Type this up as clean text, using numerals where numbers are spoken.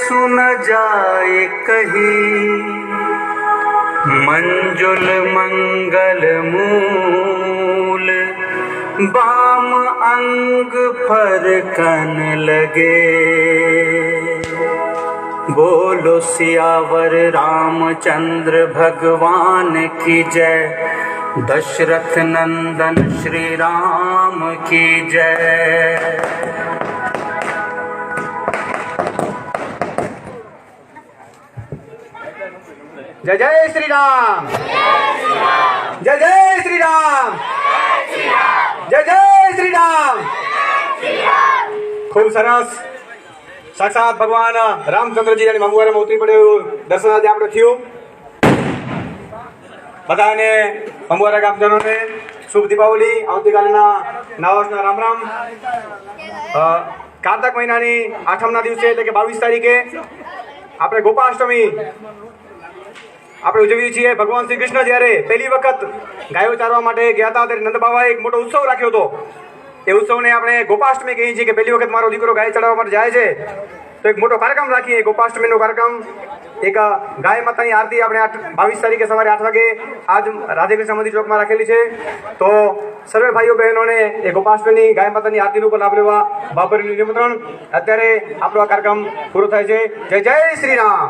सुन जाए कहीं, मंजुल मंगल मूल बाम अंग फरकन लगे। बोलो सियावर रामचंद्र भगवान की जय, दशरथ नंदन श्री राम की जय। जय जय श्री राम, जय जय श्री राम, जय जय श्री राम। खूब सरस। साक्षात भगवान रामचंद्रजी અને મંગવારામાં ઉતરી પડ્યું દર્શન આજે આપણે થયું। બધાને મંગવારા ગામજનોને શુભ દીપાવલી, આવતીકાલના નવા વર્ષના રામ રામ। કારતક મહિનાની આઠમના દિવસે એટલે કે 22 તારીખે આપણે ગોપાષ્ટમી આપણે ઉજવીએ છીએ। ભગવાન શ્રી કૃષ્ણ જ્યારે પહેલી વખત ગાયો ચારવા માટે ગયા હતા ત્યારે નંદ બાબાએ એક મોટો ઉત્સવ રાખ્યો હતો। એ ઉત્સવને આપણે ગોપાષ્ટમી કહીએ છીએ કે પહેલી વખત મારો દીકરો ગાય ચડાવવા માટે જાય છે તો એક મોટો કાર્યક્રમ રાખીએ। ગોપાષ્ટમીનો કાર્યક્રમ, એક ગાય માતાની આરતી આપણે 22 તારીખે સવારે 8 વાગે આજ રાધેકૃષ્ણ મંદિર ચોકમાં રાખેલી છે। તો સર્વે ભાઈઓ બહેનોને એ ગોપાષ્ટમીની ગાય માતાની આરતીનું પણ લાભ લેવા બાબરીનું નિમંત્રણ। અત્યારે આપણો આ કાર્યક્રમ પૂરો થાય છે। જય જય શ્રી રામ।